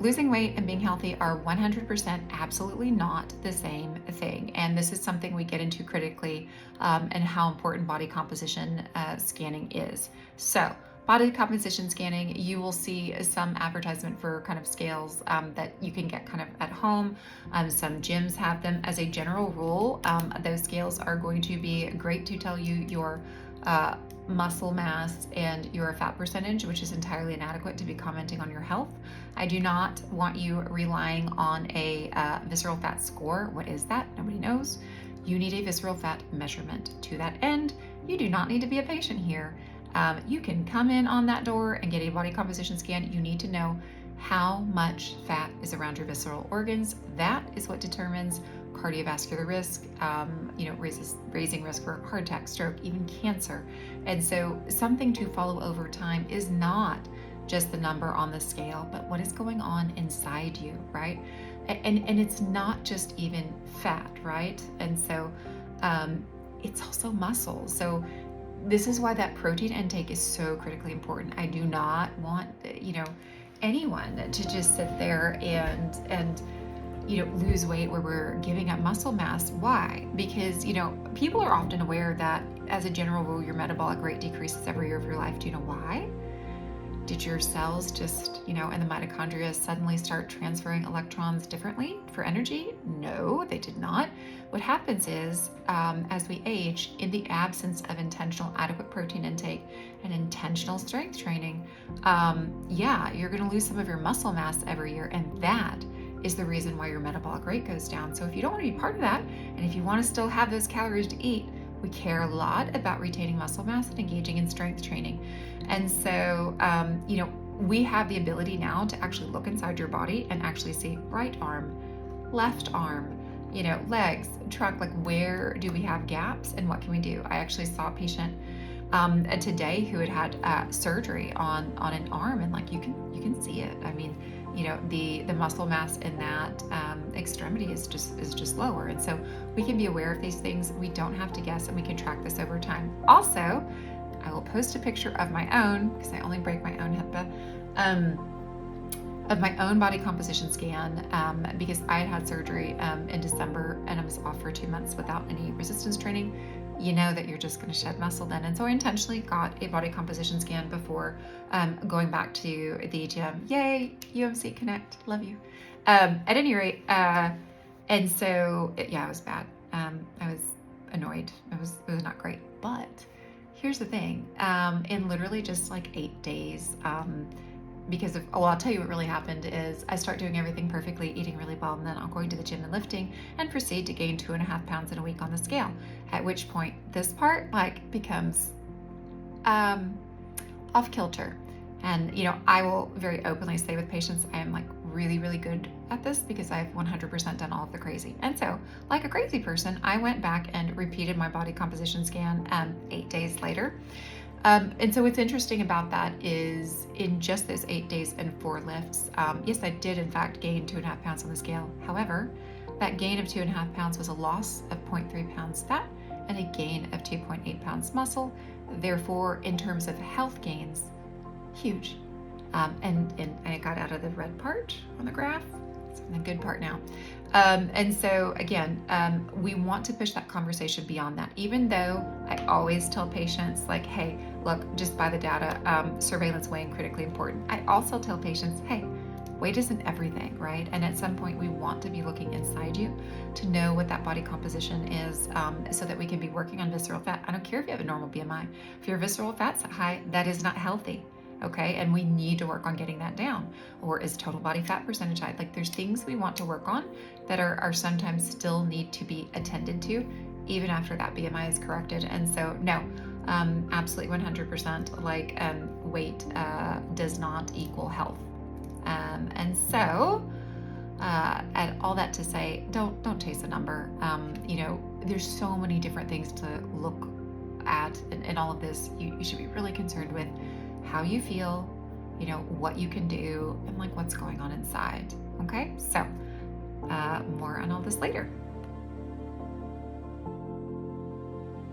losing weight and being healthy are 100% absolutely not the same thing. And this is something we get into critically, and how important body composition scanning is. So, body composition scanning, you will see some advertisement for kind of scales that you can get kind of at home. Some gyms have them. As a general rule, those scales are going to be great to tell you your muscle mass and your fat percentage, which is entirely inadequate to be commenting on your health. I do not want you relying on a visceral fat score. What is that? Nobody knows. You need a visceral fat measurement. To that end, you do not need to be a patient here. You can come in on that door and get a body composition scan. You need to know how much fat is around your visceral organs. That is what determines cardiovascular risk, raising risk for heart attack, stroke, even cancer. And so something to follow over time is not just the number on the scale, but what is going on inside you, right? And it's not just even fat, right? And so it's also muscle. So this is why that protein intake is so critically important. I do not want, anyone to just sit there and lose weight where we're giving up muscle mass. Why? Because, people are often aware that as a general rule, your metabolic rate decreases every year of your life. Do you know why? Did your cells just, and the mitochondria suddenly start transferring electrons differently for energy? No, they did not. What happens is, as we age, in the absence of intentional adequate protein intake and intentional strength training, you're going to lose some of your muscle mass every year, and that is the reason why your metabolic rate goes down. So if you don't want to be part of that, and if you want to still have those calories to eat, we care a lot about retaining muscle mass and engaging in strength training. And so, we have the ability now to actually look inside your body and actually see right arm, left arm, legs, trunk, like where do we have gaps and what can we do? I actually saw a patient today who had surgery on an arm, and like you can see it. I mean, the muscle mass in that extremity is just lower. And so we can be aware of these things. We don't have to guess, and we can track this over time. Also, I will post a picture of my own, because I only break my own HIPAA, of my own body composition scan, because I had surgery in December and I was off for 2 months without any resistance training. You know that you're just going to shed muscle then. And so I intentionally got a body composition scan before going back to the gym. Yay, UMC Connect, love you. At any rate, and so, it was bad. I was annoyed. It was not great. But here's the thing, in literally just like 8 days, because I'll tell you what really happened is I start doing everything perfectly, eating really well, and then I'm going to the gym and lifting and proceed to gain 2.5 pounds in a week on the scale. At which point this part becomes off kilter. And, I will very openly say with patients, I am really, really good at this because I've 100% done all of the crazy. And so like a crazy person, I went back and repeated my body composition scan 8 days later. And so what's interesting about that is in just those 8 days and 4 lifts, yes, I did in fact gain 2.5 pounds on the scale. However, that gain of 2.5 pounds was a loss of 0.3 pounds fat and a gain of 2.8 pounds muscle. Therefore, in terms of health gains, huge. And I got out of the red part on the graph. It's in the good part now. And so again, we want to push that conversation beyond that, even though I always tell patients like, hey, look, just by the data, surveillance weighing critically important. I also tell patients, hey, weight isn't everything, right? And at some point we want to be looking inside you to know what that body composition is, so that we can be working on visceral fat. I don't care if you have a normal BMI. If your visceral fat's high, that is not healthy. Okay, and we need to work on getting that down. Or is total body fat percentage high? Like there's things we want to work on that are sometimes still need to be attended to even after that BMI is corrected. And so no, absolutely 100%, weight does not equal health. And so and all that to say, don't chase a number. There's so many different things to look at in all of this. You should be really concerned with how you feel, what you can do, and what's going on inside. Okay, so more on all this later.